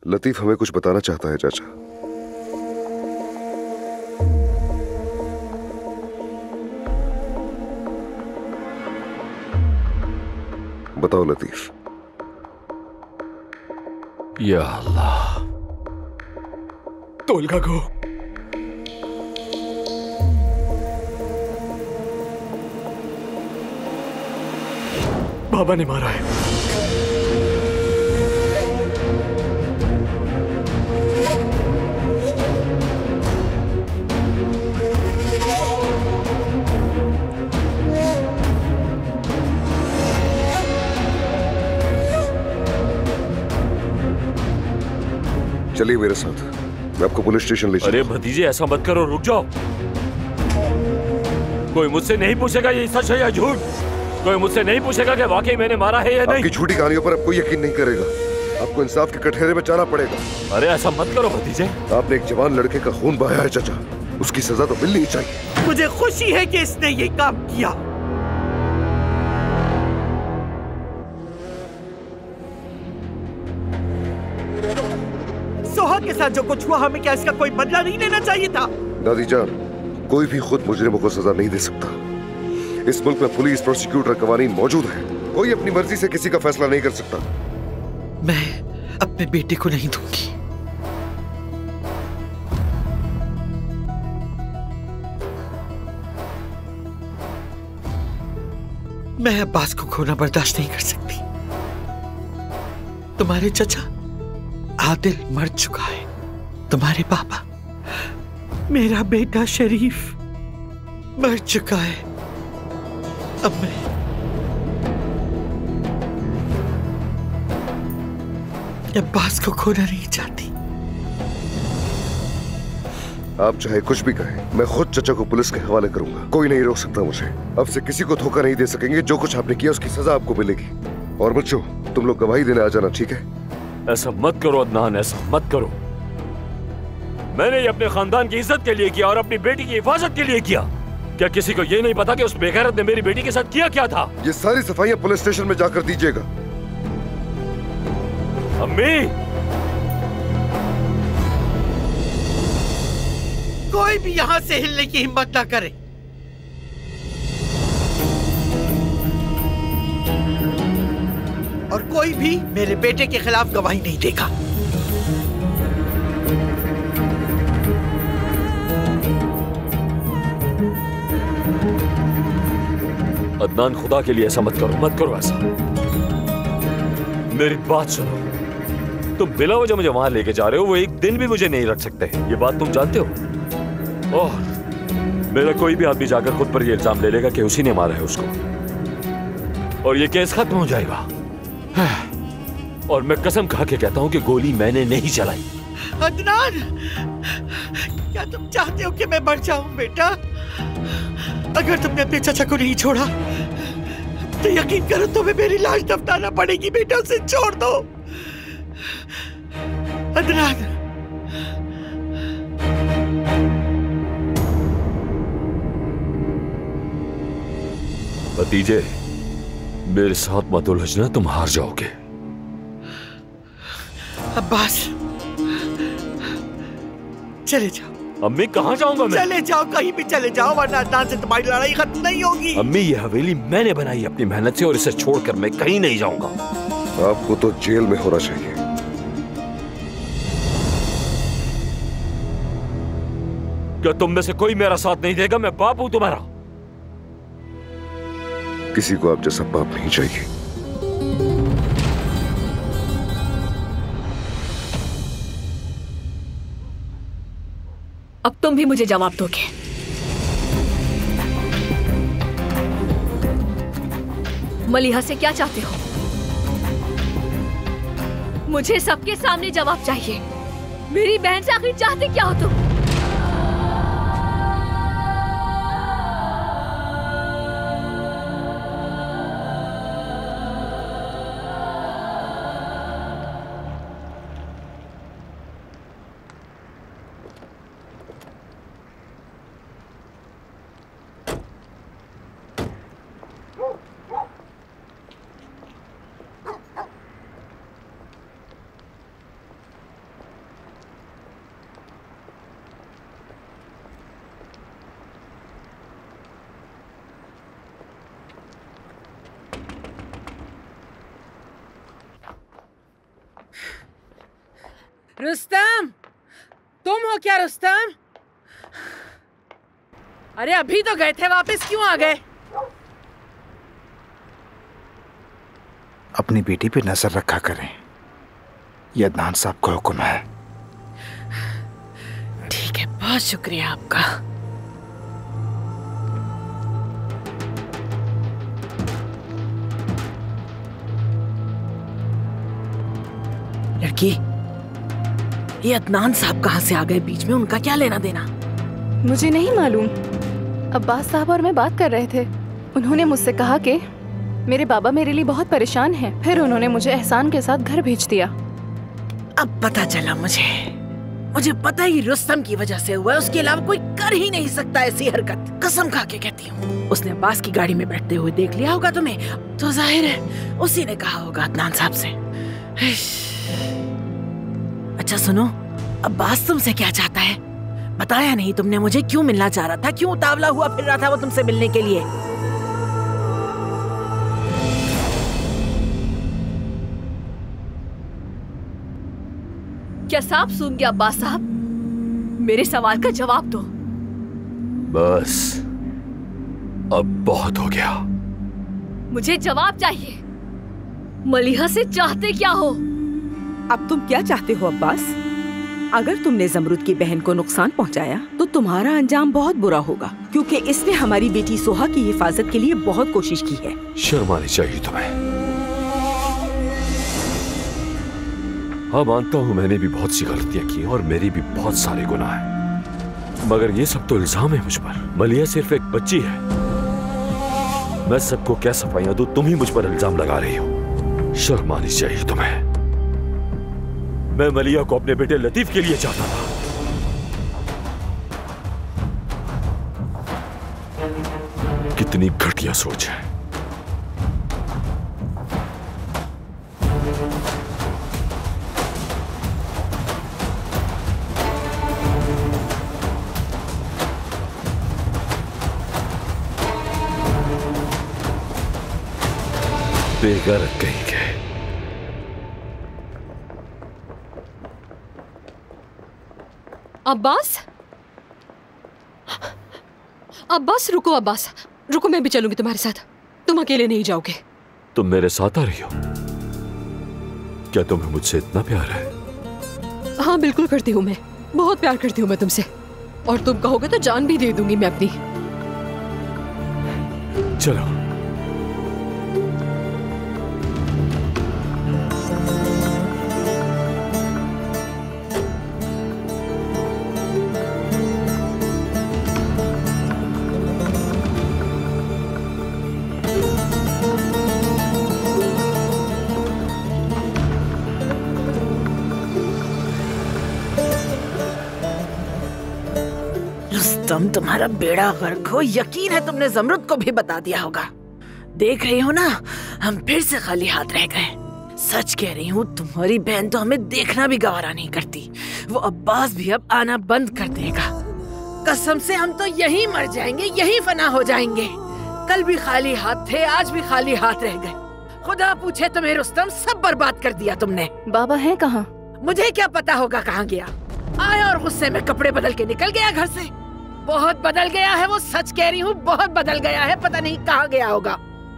लतीफ हमें कुछ बताना चाहता है चाचा। बताओ लतीफ। या अल्लाह, तोलगा को बाबा ने मारा है। चलिए मेरे साथ, मैं आपको पुलिस स्टेशन ले चलूं। अरे भतीजे ऐसा मत करो, रुक जाओ। कोई मुझसे नहीं पूछेगा ये सच है या झूठ। कोई मुझसे नहीं पूछेगा कि वाकई मैंने मारा है या नहीं। आपकी झूठी कहानियों पर अब कोई यकीन नहीं करेगा। आपको इंसाफ के कटघरे में जाना पड़ेगा। अरे ऐसा मत करो भतीजे। आपने एक जवान लड़के का खून बहाया है चाचा, उसकी सजा तो मिलनी ही चाहिए। मुझे खुशी है कि इसने ये काम किया। सोहा के साथ जो कुछ हुआ, हमें क्या इसका कोई बदला नहीं लेना चाहिए था? दादी जान, कोई भी खुद मुजरिमों को सजा नहीं दे सकता। इस मुल्क में पुलिस, प्रोसिक्यूटर, कवानीन मौजूद है। कोई अपनी मर्जी से किसी का फैसला नहीं कर सकता। मैं अपने बेटे को नहीं दूंगी। मैं अब्बास को खोना बर्दाश्त नहीं कर सकती। तुम्हारे चचा आदिल मर चुका है। तुम्हारे पापा, मेरा बेटा शरीफ मर चुका है। अब मैं अब्बास को खोना नहीं चाहती। आप चाहे कुछ भी कहें, मैं खुद चचा को पुलिस के हवाले करूंगा। कोई नहीं रोक सकता मुझे। अब से किसी को धोखा नहीं दे सकेंगे। जो कुछ आपने किया उसकी सजा आपको मिलेगी। और बच्चों, तुम लोग गवाही देने आ जाना, ठीक है? ऐसा मत करो अदनान, ऐसा मत करो। मैंने ये अपने खानदान की इज्जत के लिए किया और अपनी बेटी की हिफाजत के लिए किया। क्या किसी को ये नहीं पता कि उस बेगैरत ने मेरी बेटी के साथ किया क्या था? ये सारी सफाइयां पुलिस स्टेशन में जाकर दीजिएगा। अम्मी, कोई भी यहां से हिलने की हिम्मत ना करे। और कोई भी मेरे बेटे के खिलाफ गवाही नहीं देगा। अदनान, खुदा के लिए ऐसा मत करो, मत करो ऐसा। मेरी बात सुनो। तुम बिला वजह मुझे वहां लेके जा रहे हो, वो एक दिन भी मुझे नहीं रख सकते। ये बात तुम जानते हो। और मेरा कोई भी आदमी जाकर खुद पर ये इल्जाम ले लेगा कि उसी ने मारा है उसको, और ये केस खत्म हो जाएगा। और मैं कसम खा के कहता हूं कि गोली मैंने नहीं चलाई। अदनान, क्या तुम चाहते हो कि मैं मर जाऊं बेटा? अगर तुमने अपने चाचा को नहीं छोड़ा तो यकीन करो तुम्हें मेरी लाश दफनाना पड़ेगी। बेटा, उसे छोड़ दो। अदनान, भतीजे, मेरे साथ मत उलझना, तुम हार जाओगे। अब्बास, चले जाओ। अम्मी, कहाँ जाऊंगा मैं? चले जाओ, कहीं भी चले जाओ, वरना अदनान से तुम्हारी लड़ाई खत्म नहीं होगी। अम्मी, ये हवेली मैंने बनाई अपनी मेहनत से, और इसे छोड़कर मैं कहीं नहीं जाऊंगा। आपको तो जेल में होना चाहिए। क्या तुम में से कोई मेरा साथ नहीं देगा? मैं बाप हूं तुम्हारा। किसी को आप जैसा बाप नहीं चाहिए। अब तुम भी मुझे जवाब दोगे। मलिहा से क्या चाहते हो? मुझे सबके सामने जवाब चाहिए। मेरी बहन से आखिर चाहते क्या हो तुम? रुस्तम, तुम हो क्या रुस्तम? अरे अभी तो गए थे, वापस क्यों आ गए? अपनी बेटी पे नजर रखा करें, ये अदनान साहब का हुक्म है। ठीक है, बहुत शुक्रिया आपका। लड़की, ये अदनान साहब कहाँ से आ गए बीच में? उनका क्या लेना देना? मुझे नहीं मालूम। अब्बास साहब और मैं बात कर रहे थे। उन्होंने मुझसे कहा कि मेरे बाबा मेरे लिए बहुत परेशान हैं। फिर उन्होंने मुझे एहसान के साथ घर भेज दिया। अब पता चला मुझे पता ही रुस्तम की वजह से हुआ है। उसके अलावा कोई कर ही नहीं सकता ऐसी हरकत। कसम खा के कहती हूँ। उसने अब्बास की गाड़ी में बैठते हुए देख लिया होगा तुम्हें, तो जाहिर है उसी ने कहा होगा अदनान साहब से। अच्छा सुनो, अब्बास तुमसे क्या चाहता है? बताया नहीं तुमने मुझे? क्यों मिलना चाह रहा था? क्यों उतावला हुआ फिर रहा था वो तुमसे मिलने के लिए? क्या सांप सूंघ गया अब्बास साहब? मेरे सवाल का जवाब दो। बस अब बहुत हो गया। मुझे जवाब चाहिए। मलिहा से चाहते क्या हो? अब तुम क्या चाहते हो अब्बास? अगर तुमने जमरुद की बहन को नुकसान पहुंचाया तो तुम्हारा अंजाम बहुत बुरा होगा, क्योंकि इसने हमारी बेटी सोहा की हिफाजत के लिए बहुत कोशिश की है। शर्म आनी चाहिए तुम्हें। हाँ मानता हूँ मैंने भी बहुत सी गलतियां की और मेरी भी बहुत सारे गुनाह हैं, मगर ये सब तो इल्जाम है मुझ पर। मलिया सिर्फ एक बच्ची है। मैं सबको क्या सफाइयां दूं? तुम ही मुझ पर इल्जाम लगा रही हो। शर्म आनी चाहिए तुम्हें। मैं मलिया को अपने बेटे लतीफ के लिए चाहता था। कितनी घटिया सोच है। बेगैरत कहीं के। अब्बास, अब्बास रुको, अब्बास रुको, मैं भी चलूंगी तुम्हारे साथ। तुम अकेले नहीं जाओगे। तुम मेरे साथ आ रही हो? क्या तुम्हें मुझसे इतना प्यार है? हाँ बिल्कुल करती हूँ, मैं बहुत प्यार करती हूँ मैं तुमसे, और तुम कहोगे तो जान भी दे दूंगी मैं अपनी। चलो। तुम्हारा बेड़ा गर्क हो। यकीन है तुमने जमरुद को भी बता दिया होगा। देख रही हो ना, हम फिर से खाली हाथ रह गए। सच कह रही हूँ, तुम्हारी बहन तो हमें देखना भी गवारा नहीं करती। वो अब्बास भी अब आना बंद कर देगा। कसम से हम तो यहीं मर जाएंगे, यहीं फना हो जाएंगे। कल भी खाली हाथ थे, आज भी खाली हाथ रह गए। खुदा पूछे तुम्हें रुस्तम, सब बर्बाद कर दिया तुमने। बाबा है कहाँ? मुझे क्या पता होगा कहाँ गया। आया और गुस्से में कपड़े बदल के निकल गया घर से। बहुत बदल गया है वो, सच कह रही हूँ, बहुत बदल गया है। पता नहीं कहाँ गया होगा।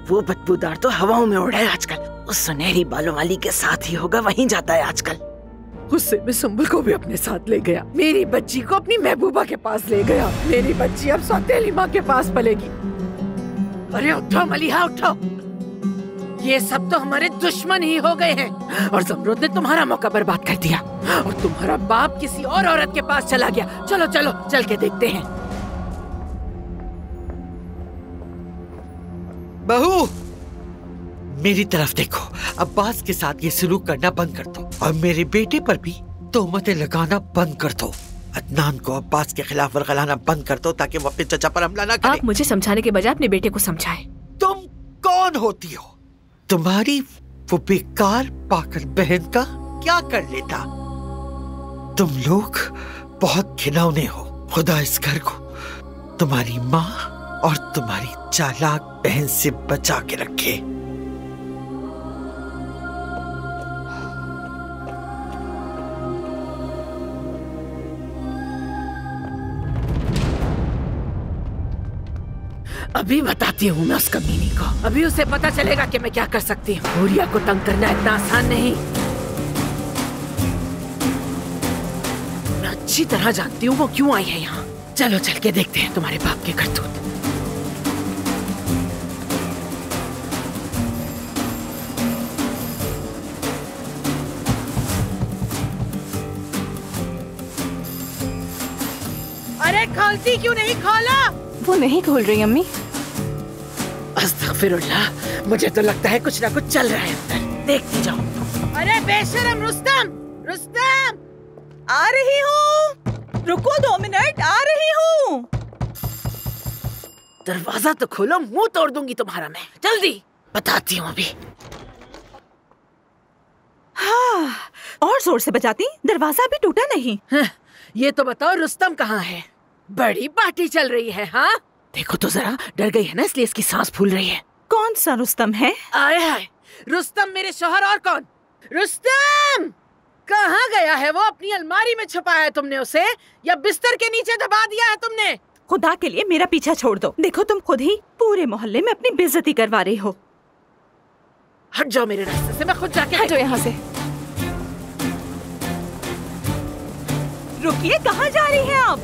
वो बदबूदार तो हवाओं में उड़ रहा है आजकल। उस सुनहरी बालों वाली के साथ ही होगा, वहीं जाता है आजकल। गुस्से में सुंबुल को भी अपने साथ ले गया। मेरी बच्ची को अपनी महबूबा के पास ले गया। मेरी बच्ची अब सौतेली माँ के पास पलेगी। अरे उठो मलिहा, उठो। ये सब तो हमारे दुश्मन ही हो गए हैं, और जमरुद ने तुम्हारा मौका बर्बाद कर दिया, और तुम्हारा बाप किसी और औरत के पास चला गया। चलो चलो, चल के देखते हैं। बहू, मेरी तरफ देखो। अब्बास के साथ ये सलूक करना बंद कर दो, और मेरे बेटे पर भी तोहमतें लगाना बंद कर दो। अदनान को अब्बास के खिलाफ वर्गलाना बंद कर दो, ताकि वो अपने चचा पर हमला ना करे। आप मुझे समझाने के बजाय अपने बेटे को समझाएं। तुम कौन होती हो? तुम्हारी वो बेकार पागल बहन का क्या कर लेता? तुम लोग बहुत घिनौने हो। खुदा इस घर को तुम्हारी माँ और तुम्हारी चालाक बहन से बचा के रखे। अभी बताती हूँ मैं उस कमीनी को। अभी उसे पता चलेगा कि मैं क्या कर सकती हूँ। हुरिया को तंग करना इतना आसान नहीं। मैं अच्छी तरह जानती हूँ वो क्यों आई है यहाँ। चलो चल के देखते हैं तुम्हारे बाप के करतूत। अरे खोलती क्यों नहीं? खोला। वो नहीं खोल रही अम्मी। अस्तगफिरुल्लाह, मुझे तो लगता है कुछ ना कुछ चल रहा है अंदर। देखती जाओ। अरे बेशरम रुस्तम, रुस्तम! आ रही हूँ। रुको 2 मिनट, आ रही हूँ। दरवाजा तो खोलो, मुंह तोड़ दूंगी तुम्हारा मैं। जल्दी बताती हूँ अभी। हाँ, और जोर से बजाती, दरवाजा अभी टूटा नहीं। हाँ, ये तो बताओ रुस्तम कहाँ है? बड़ी पार्टी चल रही है। हाँ देखो तो जरा, डर गई है ना इसलिए इसकी सांस फूल रही है। कौन सा रुस्तम है? आए हाय, रुस्तम मेरे शौहर। और कौन? रुस्तम कहाँ गया है वो? अपनी अलमारी में छुपाया है तुमने उसे या बिस्तर के नीचे दबा दिया है तुमने? खुदा के लिए मेरा पीछा छोड़ दो। देखो तुम खुद ही पूरे मोहल्ले में अपनी बेइज्जती करवा रही हो। हट जाओ मेरे रास्ते से, मैं खुद जाके। हटो यहाँ से। रुकिए, कहाँ जा रही हैं आप?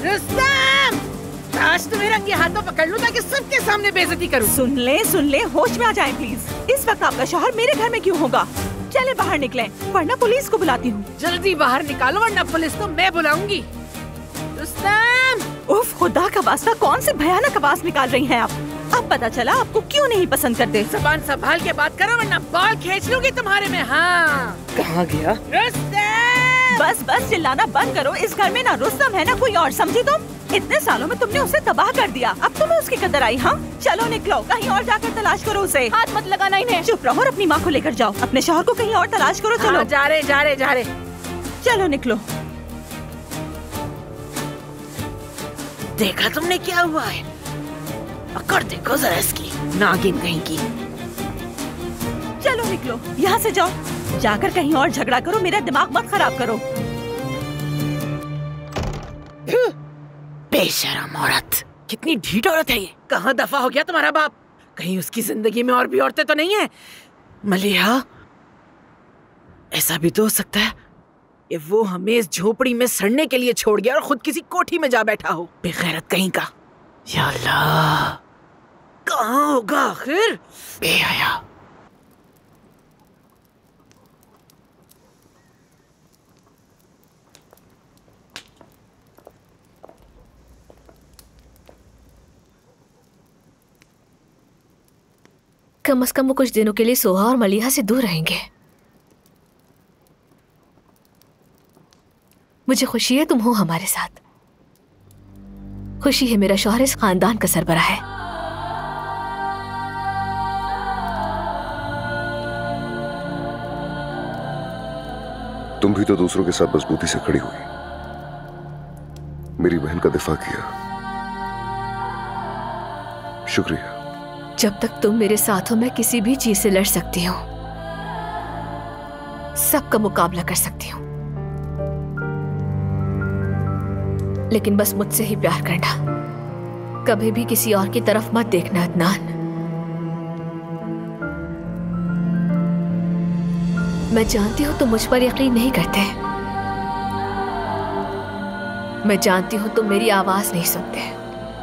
रुस्तम, काश तुम्हें रंगे हाथों पकड़ लूं ताकि सबके सामने बेइज्जती करूं। सुन ले, होश में आ जाएं प्लीज। इस वक्त आपका शौहर मेरे घर में क्यों होगा? चले बाहर निकलें, वरना पुलिस को बुलाती हूँ। जल्दी बाहर निकालो वरना पुलिस को मैं बुलाऊंगी। रुस्तम! उफ, खुदा का वास्ता, कौन सी भयानक आवाज निकाल रही हैं आप? अब पता चला आपको क्यों नहीं पसंद करते। ज़बान संभाल के बात करो वरना बाल खींच लूंगी तुम्हारे में। हाँ कहाँ गया रुस्तम? बस चिल्लाना बंद करो। इस घर में ना रुस्तम है ना कोई और, समझी तुम? इतने सालों में तुमने उसे तबाह कर दिया, अब तुम्हें उसकी कदर आई? हाँ चलो निकलो, कहीं और जाकर तलाश करो उसे। हाथ मत लगाना इन्हें। चुप रहो और अपनी माँ को लेकर जाओ। अपने शौहर को कहीं और तलाश करो। चलो। हाँ, जा रहे। चलो निकलो। देखा तुमने क्या हुआ है? अकड़ देखो जरा इसकी, नागिन कहीं की। चलो निकलो, यहाँ से जाओ। जाकर कहीं और झगड़ा करो, मेरा दिमाग मत खराब करो। बेशरम औरत, कितनी ढीठ औरत है ये। कहाँ दफा हो गया तुम्हारा बाप? कहीं उसकी जिंदगी में और भी औरतें तो नहीं है? मलिहा, ऐसा भी तो हो सकता है कि वो हमें इस झोपड़ी में सड़ने के लिए छोड़ गया और खुद किसी कोठी में जा बैठा हो। बेगैरत कहीं का। या अल्लाह, कहाँ होगा आखिर? बेहया। कम से कम वो कुछ दिनों के लिए सोहा और मलिहा से दूर रहेंगे। मुझे खुशी है तुम हो हमारे साथ। खुशी है मेरा शौहर इस खानदान का सरबराह है। तुम भी तो दूसरों के साथ मजबूती से खड़ी हुई, मेरी बहन का दिफा किया, शुक्रिया। जब तक तुम मेरे साथ हो मैं किसी भी चीज से लड़ सकती हूँ, सबका मुकाबला कर सकती हूँ, लेकिन बस मुझसे ही प्यार करना। कभी भी किसी और की तरफ मत देखना अदनान। मैं जानती हूँ तुम मुझ पर यकीन नहीं करते। मैं जानती हूँ तुम मेरी आवाज नहीं सुनते।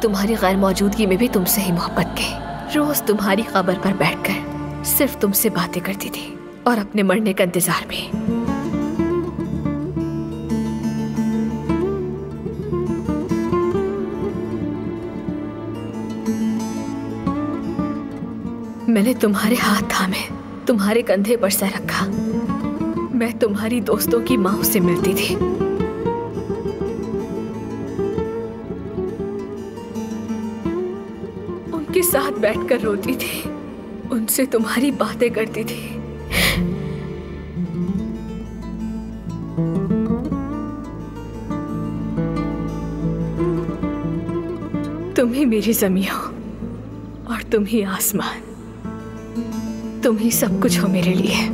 तुम्हारी गैर मौजूदगी में भी तुमसे ही मोहब्बत की। रोज तुम्हारी कब्र पर बैठकर सिर्फ तुमसे बातें करती थी और अपने मरने का इंतजार भी। मैंने तुम्हारे हाथ थामे, तुम्हारे कंधे पर सर रखा। मैं तुम्हारी दोस्तों की माँ से मिलती थी। उनके साथ बैठकर रोती थी, उनसे तुम्हारी बातें करती थी। तुम ही मेरी ज़मीं हो और तुम ही आसमान। तुम ही सब कुछ हो मेरे लिए।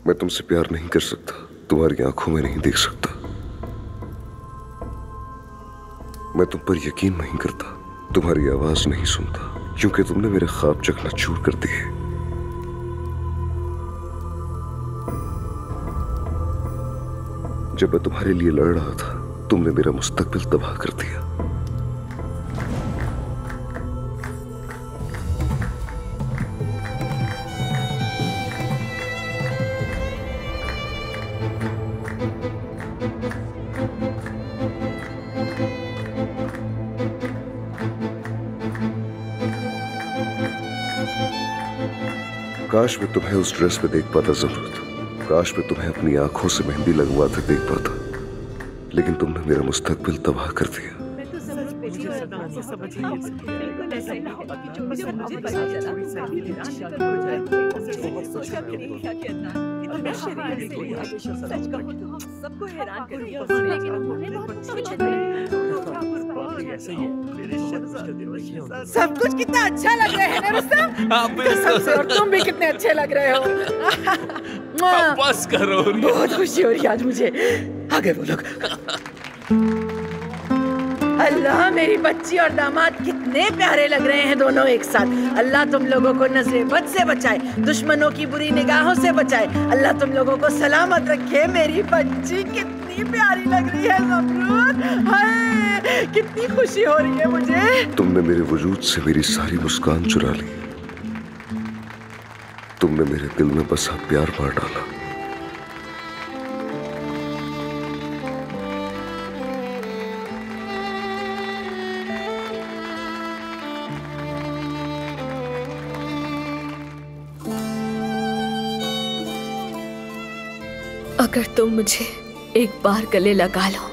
मैं मैं तुमसे प्यार नहीं कर सकता, तुम्हारी आंखों में नहीं देख सकता। मैं तुम पर यकीन नहीं करता, तुम्हारी आवाज नहीं सुनता, क्योंकि तुमने मेरे ख्वाब चकनाचूर कर दिए। जब मैं तुम्हारे लिए लड़ रहा था, तुमने मेरा मुस्तकबिल तबाह कर दिया। काश मैं तुम्हें उस ड्रेस में देख पाता ज़मरूद, काश मैं तुम्हें अपनी आंखों से मेहंदी लगवाते देख पाता, लेकिन तुमने मेरा मुस्तकबिल तबाह कर दिया। सब कुछ कितना अच्छा लग रहा है ना रुस्तम? कसम से, और तुम भी कितने अच्छे लग रहे हो। बस करो, बहुत खुशी हो रही है आज मुझे। आगे वो लोग। अल्लाह, मेरी बच्ची और दामाद कितने प्यारे लग रहे हैं दोनों एक साथ। अल्लाह तुम लोगों को नजरे बद से बचाए, दुश्मनों की बुरी निगाहों से बचाए। अल्लाह तुम लोगों को सलामत रखे। मेरी बच्ची कितनी प्यारी लग रही है ज़मरूद। हाय, कितनी खुशी हो रही है मुझे। तुमने मेरे वजूद से मेरी सारी मुस्कान चुरा ली। तुमने मेरे दिल में बसा प्यार मार डाला। अगर तुम मुझे एक बार गले लगा लो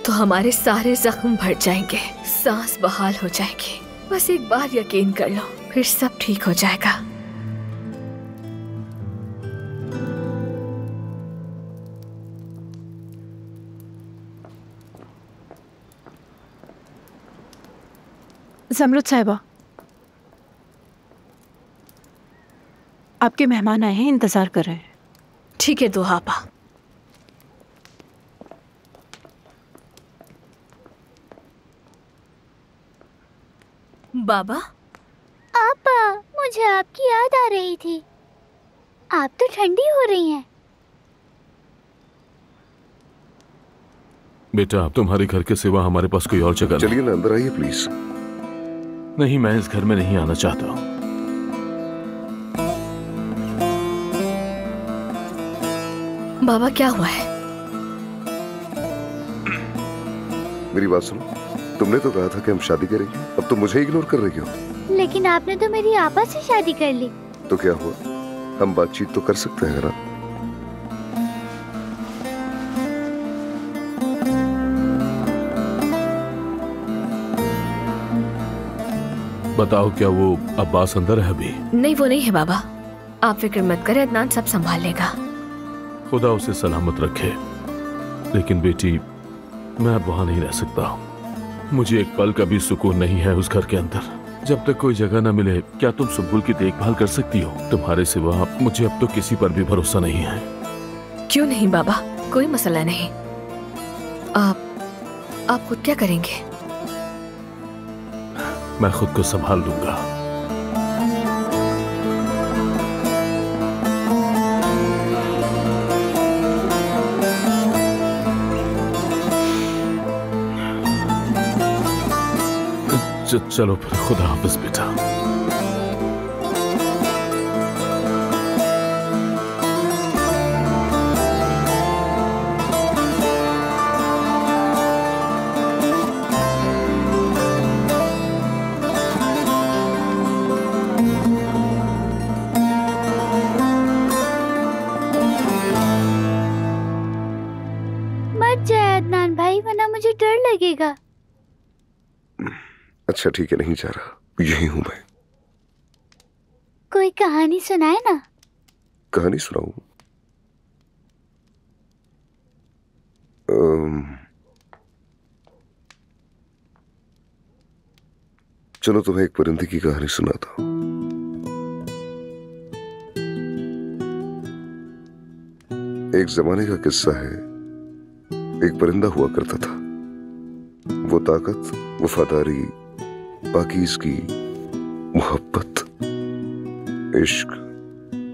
तो हमारे सारे जख्म भर जाएंगे, सांस बहाल हो जाएगी। बस एक बार यकीन कर लो, फिर सब ठीक हो जाएगा। ज़मरूद साहिबा, आपके मेहमान आए हैं, इंतजार कर रहे हैं। ठीक है दुहाबा। बाबा, आपा, मुझे आपकी याद आ रही थी। आप तो ठंडी हो रही हैं। बेटा, तुम्हारे घर के सिवा हमारे पास कोई और जगह चलिए ना, अंदर आइए प्लीज। नहीं, मैं इस घर में नहीं आना चाहता हूँ। बाबा क्या हुआ है? मेरी बात सुनो, तुमने तो कहा था कि हम शादी करेंगे, अब तुम मुझे इग्नोर कर रही हो। लेकिन आपने तो मेरी आपा से शादी कर ली। तो क्या हुआ, हम बातचीत तो कर सकते हैं ना? बताओ, क्या वो अब्बास अंदर है अभी? नहीं, वो नहीं है बाबा, आप फिक्र मत करें, अदनान सब संभाल लेगा। खुदा उसे सलामत रखे। लेकिन बेटी, मैं अब वहां नहीं रह सकता। मुझे एक पल का भी सुकून नहीं है उस घर के अंदर। जब तक कोई जगह न मिले, क्या तुम सुबुल की देखभाल कर सकती हो? तुम्हारे सिवा मुझे अब तो किसी पर भी भरोसा नहीं है। क्यों नहीं बाबा, कोई मसला नहीं। आप खुद क्या करेंगे? मैं खुद को संभाल लूंगा। चलो फिर, खुदा हाफिज बेटा। मत जाए अदनान भाई, वरना मुझे डर लगेगा। अच्छा ठीक है, नहीं जा रहा, यही हूं मैं। कोई कहानी सुनाए ना। कहानी सुनाऊं? चलो तुम्हें एक परिंदे की कहानी सुनाता हूं। एक जमाने का किस्सा है। एक परिंदा हुआ करता था। वो ताकत, वफादारी, पाकीज़गी, मोहब्बत, इश्क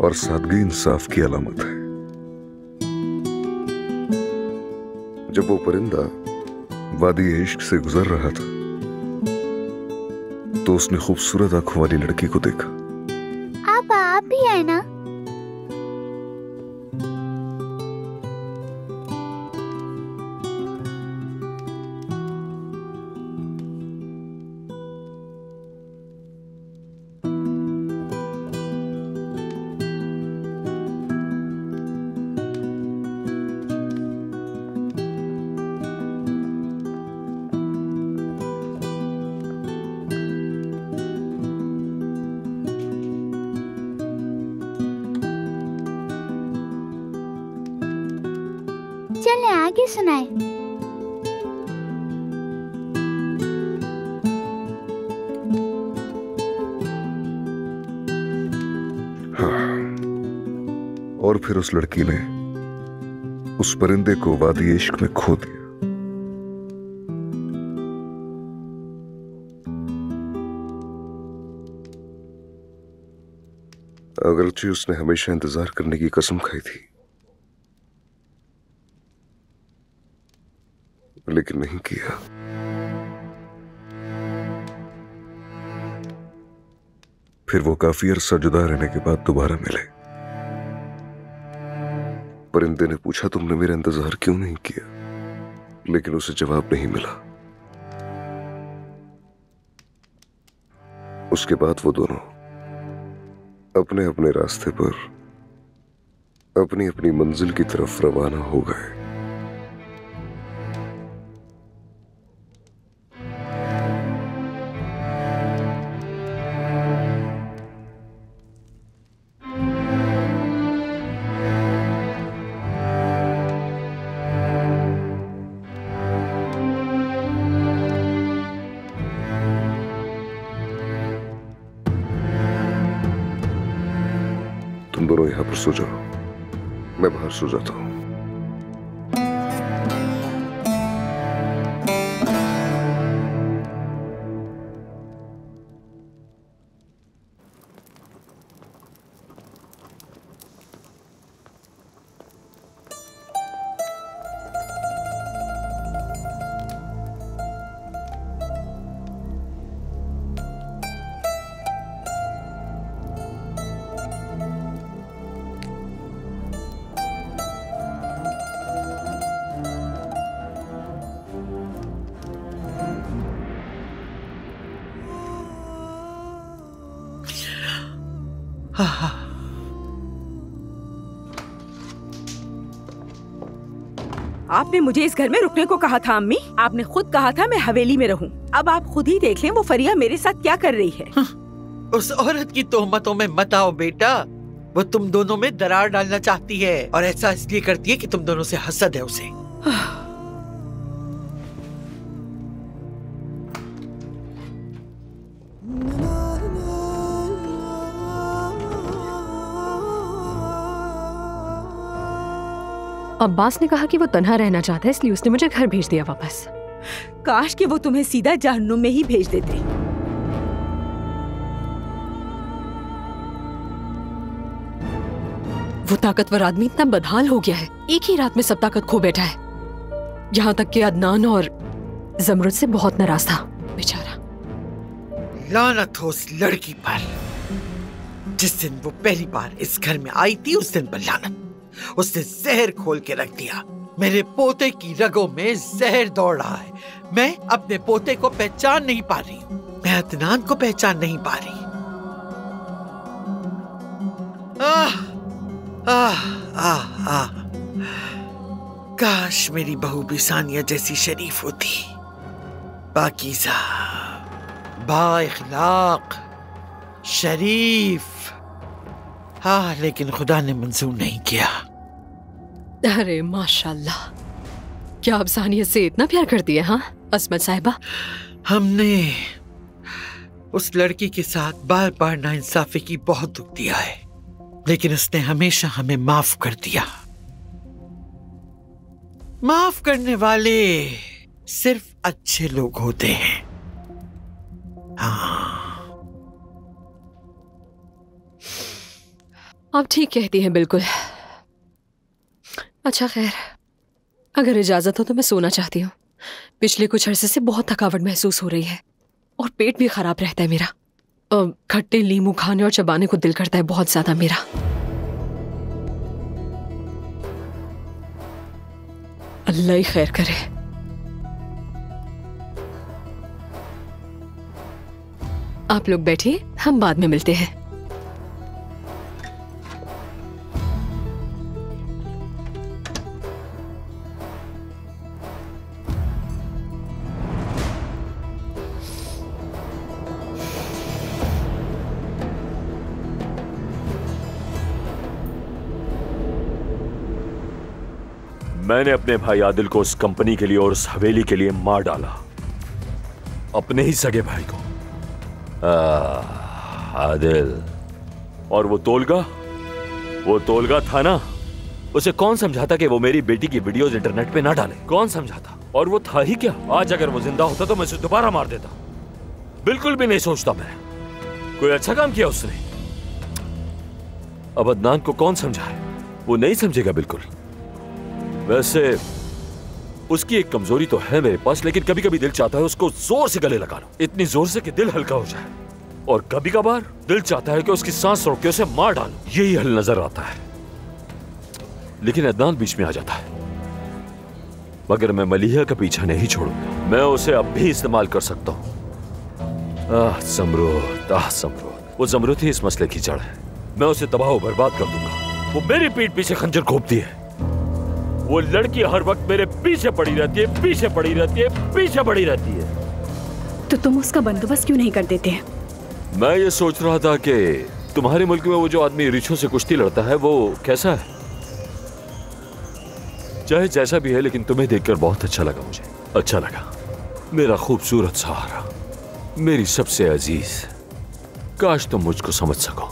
और सादगी इंसाफ की अलामत है। जब वो परिंदा वादी इश्क से गुजर रहा था तो उसने खूबसूरत आंखों वाली लड़की को देखा। आप भी आए ना? चलें आगे सुनाए। हाँ, और फिर उस लड़की ने उस परिंदे को वादी इश्क में खो दिया। अगरचे उसने हमेशा इंतजार करने की कसम खाई थी, लेकिन नहीं किया। फिर वो काफी अरसा जुदा रहने के बाद दोबारा मिले। परिंदे ने पूछा, तुमने मेरा इंतजार क्यों नहीं किया? लेकिन उसे जवाब नहीं मिला। उसके बाद वो दोनों अपने अपने रास्ते पर अपनी अपनी मंजिल की तरफ रवाना हो गए। तुम दोनों यहां पर सो जाओ, मैं बाहर सो जाता हूं। आपने मुझे इस घर में रुकने को कहा था अम्मी। आपने खुद कहा था मैं हवेली में रहूं। अब आप खुद ही देख लें वो फरिया मेरे साथ क्या कर रही है। उस औरत की तोहमतों में मत आओ बेटा। वो तुम दोनों में दरार डालना चाहती है और ऐसा इसलिए करती है कि तुम दोनों से हसद है उसे। अब्बास ने कहा कि वो तन्हा रहना चाहता है, इसलिए उसने मुझे घर भेज दिया वापस। काश कि वो तुम्हें सीधा जहन्नुम में ही भेज देते। वो ताकतवर आदमी इतना बदहाल हो गया है, एक ही रात में सब ताकत खो बैठा है। यहाँ तक कि अदनान और जमरुद से बहुत नाराज था बेचारा। लानत हो उस लड़की पर। जिस दिन वो पहली बार इस घर में आई थी उस दिन पर लानत। उसने जहर खोल के रख दिया। मेरे पोते की रगों में जहर दौड़ रहा है। मैं अपने पोते को पहचान नहीं पा रही हूँ। मैं अदनान को पहचान नहीं पा रही। काश मेरी बहू भी सानिया जैसी शरीफ होती, पाकीज़ा, बाइखलाक, शरीफ। हाँ, लेकिन खुदा ने मंजूर नहीं किया। अरे माशाल्लाह, क्या आप सानिया से इतना प्यार करती है? हाँ असमत साहिबा, हमने उस लड़की के साथ बार बार नाइंसाफी की बहुत दुख दिया है, लेकिन उसने हमेशा हमें माफ कर दिया। माफ करने वाले सिर्फ अच्छे लोग होते हैं। हाँ, आप ठीक कहती हैं बिल्कुल। अच्छा खैर, अगर इजाजत हो तो मैं सोना चाहती हूँ। पिछले कुछ अरसे से बहुत थकावट महसूस हो रही है और पेट भी खराब रहता है मेरा। खट्टे लीमू खाने और चबाने को दिल करता है बहुत ज्यादा मेरा। अल्लाह ही खैर करे। आप लोग बैठिए, हम बाद में मिलते हैं। मैंने अपने भाई आदिल को उस कंपनी के लिए और उस हवेली के लिए मार डाला, अपने ही सगे भाई को। आदिल। और वो तोलगा था ना, उसे कौन समझाता कि वो मेरी बेटी की वीडियोस इंटरनेट पे ना डाले? कौन समझाता? और वो था ही क्या? आज अगर वो जिंदा होता तो मैं उसे दोबारा मार देता। बिल्कुल भी नहीं सोचता मैं। कोई अच्छा काम किया उसने। अब अदनान को कौन समझाए? वो नहीं समझेगा बिल्कुल। वैसे उसकी एक कमजोरी तो है मेरे पास, लेकिन कभी कभी दिल चाहता है उसको जोर से गले लगा लो, इतनी जोर से कि दिल हल्का हो जाए। और कभी कभार दिल चाहता है कि उसकी सांस रोक के उसे मार डालो, यही हल नजर आता है। लेकिन अदनान बीच में आ जाता है। मगर मैं मलिहा का पीछा नहीं छोड़ूंगा, मैं उसे अब भी इस्तेमाल कर सकता हूँ। ज़मरूद, वो ज़मरूद ही इस मसले की जड़ है। मैं उसे तबाह और बर्बाद कर दूंगा। वो मेरी पीठ पीछे खंजर घोंपती है। वो लड़की हर वक्त मेरे पीछे पड़ी रहती है, पीछे पड़ी रहती है। तो तुम उसका बंदोबस्त क्यों नहीं कर देते? मैं ये सोच रहा था कि तुम्हारे मुल्क में वो जो आदमी रीछों से कुश्ती लड़ता है वो कैसा है? चाहे जैसा भी है, लेकिन तुम्हें देखकर बहुत अच्छा लगा। मुझे अच्छा लगा। मेरा खूबसूरत सहारा, मेरी सबसे अजीज। काश तुम मुझको समझ सको।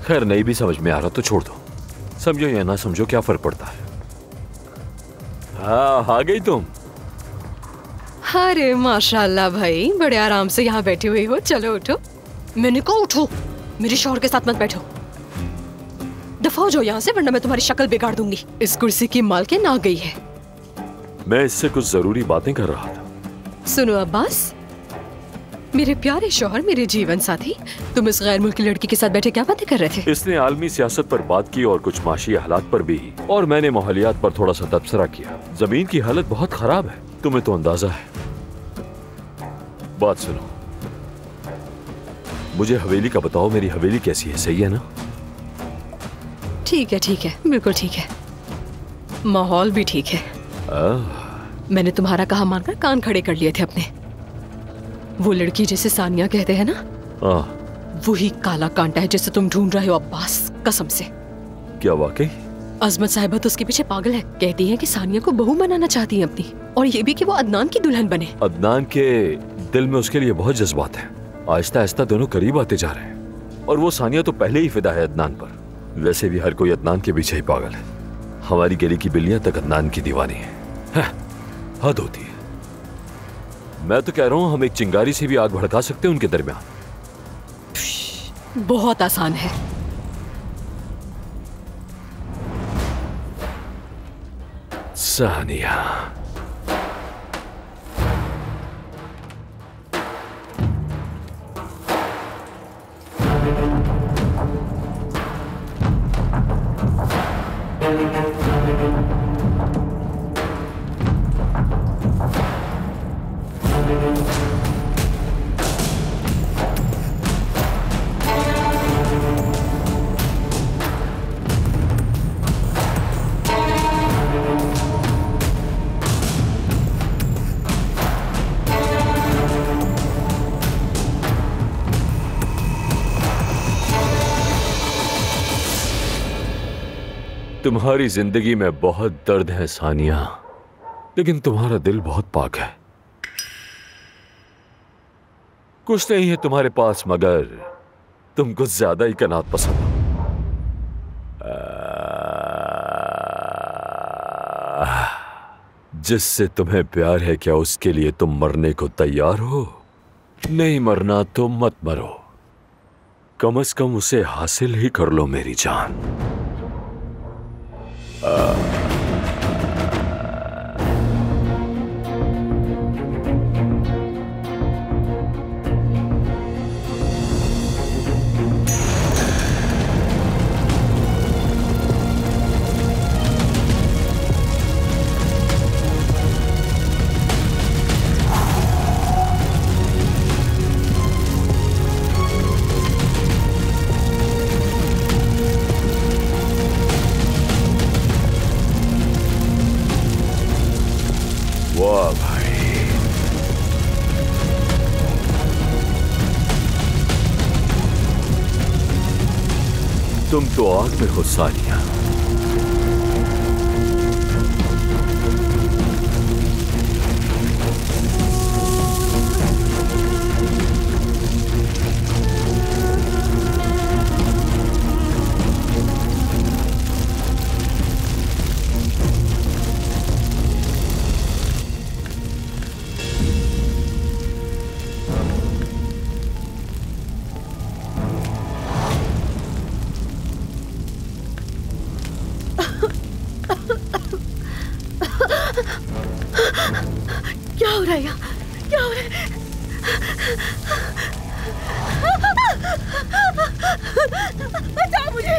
खैर, नहीं भी समझ में आ रहा तो छोड़ दो। समझो या ना समझो, क्या फर्क पड़ता है? हाँ, आ गई तुम। अरे माशाल्लाह भाई, बड़े आराम से यहाँ बैठी हुई हो। चलो उठो। मैंने कहा उठो, मेरे शौहर के साथ मत बैठो। दफा हो जाओ यहाँ से, वरना मैं तुम्हारी शक्ल बिगाड़ दूंगी। इस कुर्सी की मालकिन आ गई है। मैं इससे कुछ जरूरी बातें कर रहा था। सुनो अब्बास, मेरे प्यारे शौहर, मेरे जीवन साथी, तुम इस गैर मुल्की लड़की के साथ बैठे क्या बातें कर रहे थे? इसने आलमी सियासत पर बात की और कुछ माशी हालात पर भी, और मैंने माहौलियात पर थोड़ा सा तबसरा किया। जमीन की हालत बहुत खराब है, तुम्हें तो अंदाजा है। बात सुनो, मुझे हवेली का बताओ। मेरी हवेली कैसी है? सही है ना? ठीक है, बिल्कुल ठीक है। माहौल भी ठीक है। मैंने तुम्हारा कहा मानकर कान खड़े कर लिए थे अपने। वो लड़की जिसे सानिया कहते हैं ना, वही काला कांटा है जिसे तुम ढूंढ रहे हो अब्बास, कसम से। क्या वाकई? अजमत साहिबा तो उसके पीछे पागल है। कहती है कि सानिया को बहू बनाना चाहती है अपनी, और ये भी कि वो अदनान की दुल्हन बने। अदनान के दिल में उसके लिए बहुत जज्बात हैं। आहिस्ता आहिस्ता दोनों करीब आते जा रहे हैं। और वो सानिया तो पहले ही फिदा है अदनान पर। वैसे भी हर कोई अदनान के पीछे ही पागल है। हमारी गली की बिल्लियां तक अदनान की दीवानी है। हद होती है। मैं तो कह रहा हूं, हम एक चिंगारी से भी आग भड़का सकते हैं उनके दरमियान। बहुत आसान है। सानिया, तुम्हारी जिंदगी में बहुत दर्द है सानिया, लेकिन तुम्हारा दिल बहुत पाक है। कुछ नहीं है तुम्हारे पास, मगर तुम कुछ ज्यादा ही कनात पसंद हो। जिससे तुम्हें प्यार है, क्या उसके लिए तुम मरने को तैयार हो? नहीं मरना तो मत मरो, कम से कम उसे हासिल ही कर लो मेरी जान। वाह भाई, तुम तो आग में हो सानिया। क्या हो रहा है यहाँ? क्या हो रहा है? बचाओ मुझे!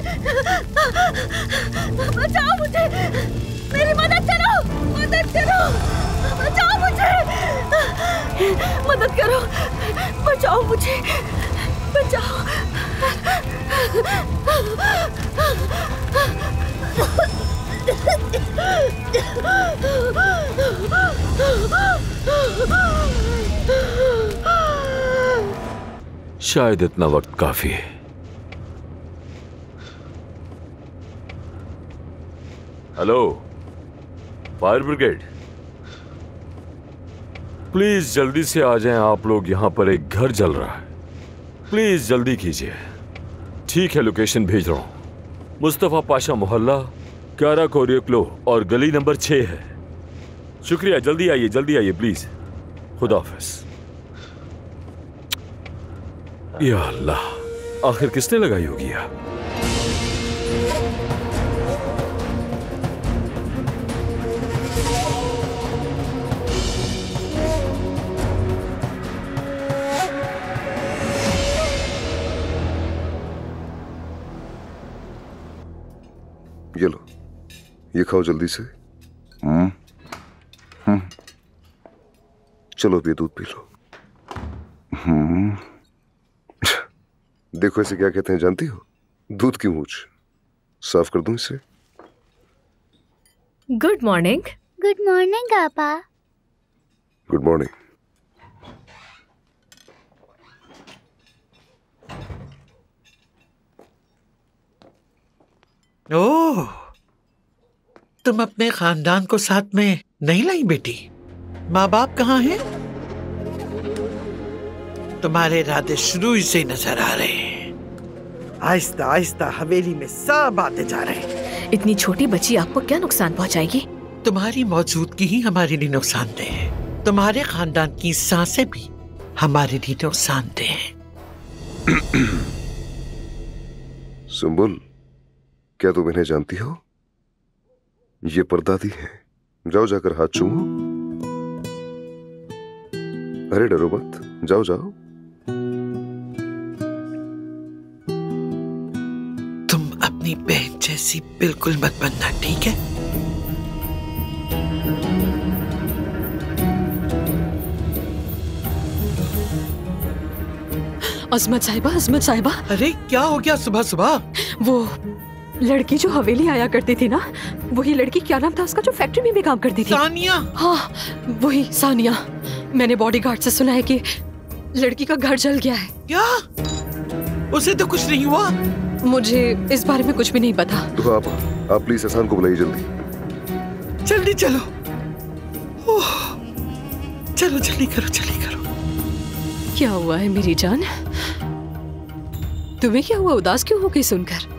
बचाओ मुझे! मेरी मदद करो! मदद करो! बचाओ मुझे! मदद करो! बचाओ मुझे! बचाओ! शायद इतना वक्त काफी है। हेलो, फायर ब्रिगेड, प्लीज जल्दी से आ जाएं आप लोग, यहां पर एक घर जल रहा है। प्लीज जल्दी कीजिए। ठीक है, लोकेशन भेज रहा हूं। मुस्तफा पाशा मोहल्ला, कारा कोरियोक्लो और गली नंबर 6 है। शुक्रिया, जल्दी आइए प्लीज। खुदा हाफिज। या अल्लाह, आखिर किसने लगाई होगी यह? ये लो, ये खाओ जल्दी से। चलो अब ये दूध पी लो। देखो इसे क्या कहते हैं जानती हो? दूध की मूंछ। साफ कर दूं इसे? Good morning. गुड मॉर्निंग आपा। Good morning. ओह, तुम अपने खानदान को साथ में नहीं लाई बेटी? माँ बाप कहाँ हैं? तुम्हारे इरादे शुरू से नजर आ रहे हैं। आहिस्ता आहिस्ता हवेली में सब आते जा रहे हैं। इतनी छोटी बच्ची आपको क्या नुकसान पहुंचाएगी? तुम्हारी मौजूदगी ही हमारे लिए नुकसानदेह है। तुम्हारे खानदान की सांसें भी हमारे लिए नुकसानदेह हैं। सुंबुल, क्या तुम इन्हें जानती हो? ये परदादी है। जाओ जाकर हाथ चूमो। अरे डरो मत, जाओ जाओ। तुम अपनी बहन जैसी बिल्कुल मत बनना, ठीक है? अजमत साहिबा। अरे क्या हो गया सुबह सुबह? वो लड़की जो हवेली आया करती थी ना, वही लड़की, क्या नाम था उसका, जो फैक्ट्री में भी काम करती थी? सानिया। हाँ, वही सानिया। मैंने बॉडीगार्ड से सुना है कि लड़की का घर जल गया है। क्या? उसे तो कुछ नहीं हुआ। मुझे इस बारे में कुछ भी नहीं पता। तो आप प्लीज एहसान को बुलाइए जल्दी। जल्दी चलो। ओह, चलो जल्दी करो। क्या हुआ है मेरी जान? तुम्हें क्या हुआ? उदास क्यों हो गई सुनकर?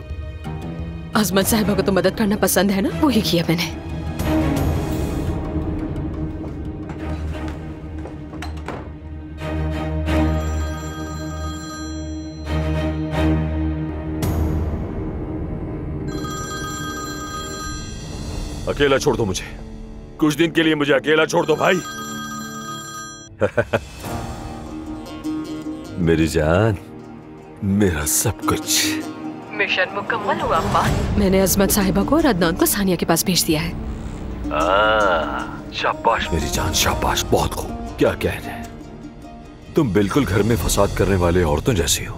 अजमत साहिबा को तो मदद करना पसंद है ना, वही किया मैंने। अकेला छोड़ दो मुझे, कुछ दिन के लिए मुझे अकेला छोड़ दो भाई। मेरी जान, मेरा सब कुछ। मिशन मुकम्मल हुआ अब्बास। मैंने अजमत साहिबा को और अदनान को सानिया के पास भेज दिया है। शाबाश मेरी जान, शाबाश, बहुत खूब। क्या कहने, तुम बिल्कुल घर में फसाद करने वाले औरतों जैसी हो।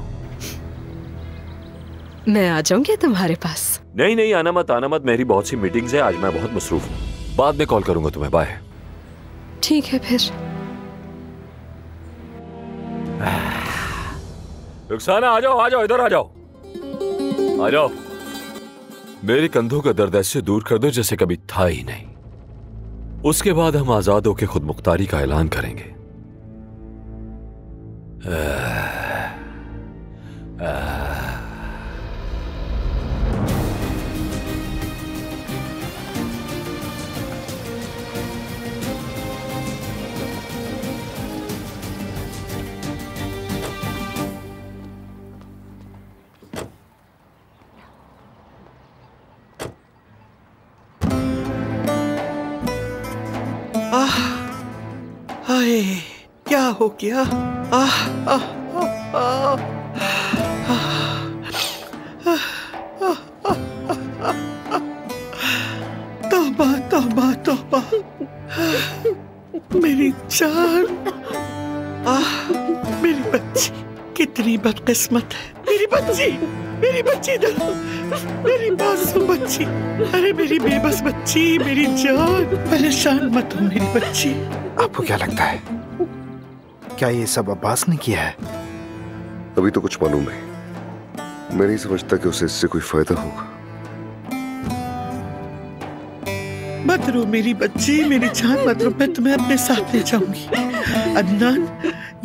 मैं आ जाऊंगी तुम्हारे पास। नहीं नहीं, आना मत, मेरी बहुत सी मीटिंग्स है आज, मैं बहुत मसरूफ हूँ। बाद में कॉल करूंगा तुम्हें, बाय। ठीक है फिर। रुखसाना आ जाओ, इधर आ जाओ, आ जाओ। मेरे कंधों का दर्द ऐसे दूर कर दो जैसे कभी था ही नहीं। उसके बाद हम आजाद होकर खुद मुख्तारी का ऐलान करेंगे। हाय, क्या हो गया? तौबा तौबा तौबा, मेरी जान, मेरी बच्ची, कितनी बदकिस्मत है। मेरी बच्ची मेरी मासूम बच्ची, अरे मेरी बेबस बच्ची, मेरी जान, परेशान मत हो मेरी बच्ची। आपको क्या लगता है, क्या ये सब अब्बास ने किया है? अभी तो कुछ मालूम नहीं। मैं नहीं समझता कि उसे इससे कोई फायदा होगा। मत रो मेरी बच्ची, मेरी जान, मत रो, मैं तुम्हें अपने साथ ले जाऊंगी। अदनान,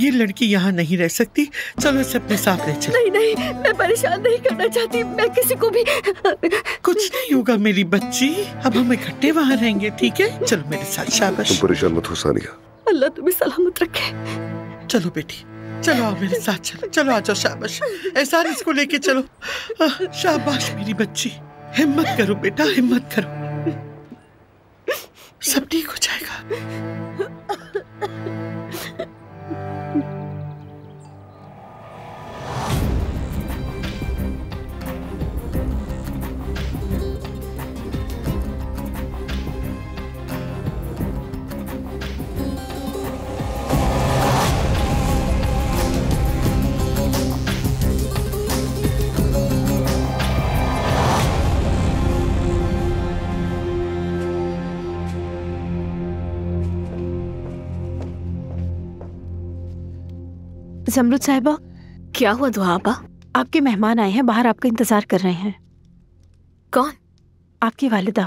ये लड़की यहाँ नहीं रह सकती, चलो इसे अपने साथ ले चलो। नहीं, मैं परेशान नहीं करना चाहती, मैं किसी को भी। कुछ नहीं होगा मेरी बच्ची, अब हम इकट्ठे वहाँ रहेंगे, ठीक है? चलो मेरे साथ, शाबाश। तुम परेशान मत हो सानिया। अल्लाह तुम्हें सलामत रखे। चलो बेटी, चलो आओ मेरे साथ, चलो आ जाओ, शाबाश। एहसान, इसको लेके चलो। शाबाश मेरी बच्ची, हिम्मत करो बेटा, हिम्मत करो, सब ठीक हो जाएगा। जमरुद साहिबा, क्या हुआ दुआबा? आपके मेहमान आए हैं, बाहर आपका इंतजार कर रहे हैं। कौन? आपकी वालिदा।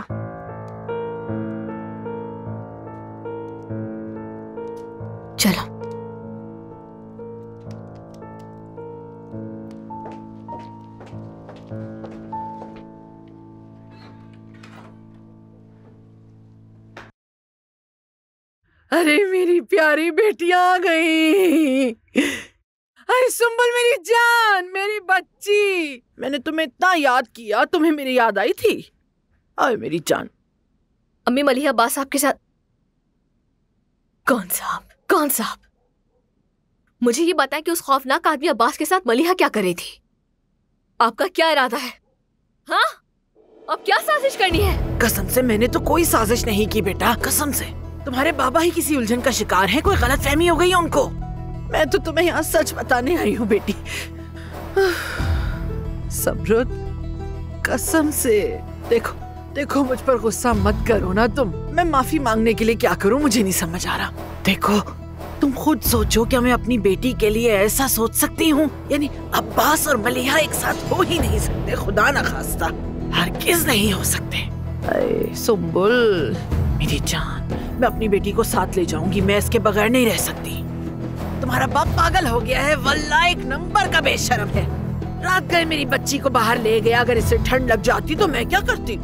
चलो। अरे मेरी प्यारी बेटी आ गई। अरे सुंबल मेरी जान, मेरी बच्ची, मैंने तुम्हें इतना याद किया, तुम्हें मेरी याद आई थी? अरे मेरी जान। अम्मी, मलिहा अब्बास साहब के साथ? कौन साहब? मुझे ये बताएं कि उस खौफनाक आदमी अब्बास के साथ मलिहा क्या कर रही थी? आपका क्या इरादा है? हाँ, अब क्या साजिश करनी है? कसम से मैंने तो कोई साजिश नहीं की बेटा, कसम से। तुम्हारे बाबा ही किसी उलझन का शिकार है, कोई गलतफहमी हो गई है उनको। मैं तो तुम्हें यहाँ सच बताने आई हूँ बेटी। समरुद, कसम से, देखो मुझ पर गुस्सा मत करो ना तुम। मैं माफी मांगने के लिए क्या करूँ मुझे नहीं समझ आ रहा। देखो तुम खुद सोचो, क्या मैं अपनी बेटी के लिए ऐसा सोच सकती हूँ? यानी अब्बास और मलिहा एक साथ हो ही नहीं सकते, खुदा न खास्ता, हरगिज़ नहीं हो सकते। अरे सुंबुल मेरी जान, मैं अपनी बेटी को साथ ले जाऊंगी, मैं इसके बगैर नहीं रह सकती। तुम्हारा बाप पागल हो गया है, वल्लाह एक नंबर का बेशरम है। रात गए मेरी बच्ची को बाहर ले गया, अगर इसे ठंड लग जाती तो मैं क्या करती?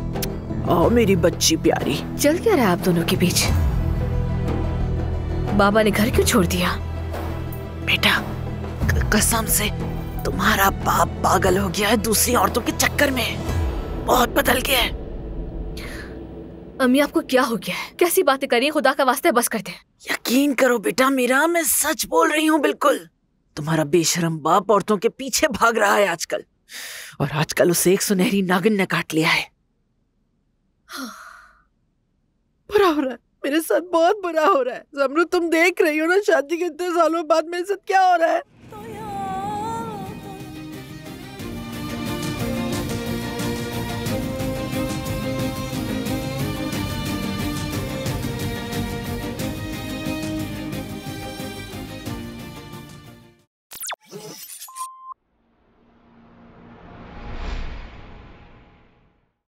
ओ मेरी बच्ची प्यारी। चल क्या रहा है आप दोनों के बीच? बाबा ने घर क्यों छोड़ दिया? बेटा कसम से तुम्हारा बाप पागल हो गया है दूसरी औरतों के चक्कर में, बहुत बदल गया है। अम्मी आपको क्या हो गया है? कैसी बातें कर रही हैं? खुदा का वास्ते बस कर दें। यकीन करो बेटा मेरा, मैं सच बोल रही हूँ बिल्कुल। तुम्हारा बेशरम बाप औरतों के पीछे भाग रहा है आजकल, और आजकल उसे एक सुनहरी नागिन ने काट लिया है। बुरा हो रहा है, मेरे साथ बहुत बुरा हो रहा है। ज़मरूद तुम देख रही हो ना, शादी के इतने सालों बाद मेरे साथ क्या हो रहा है।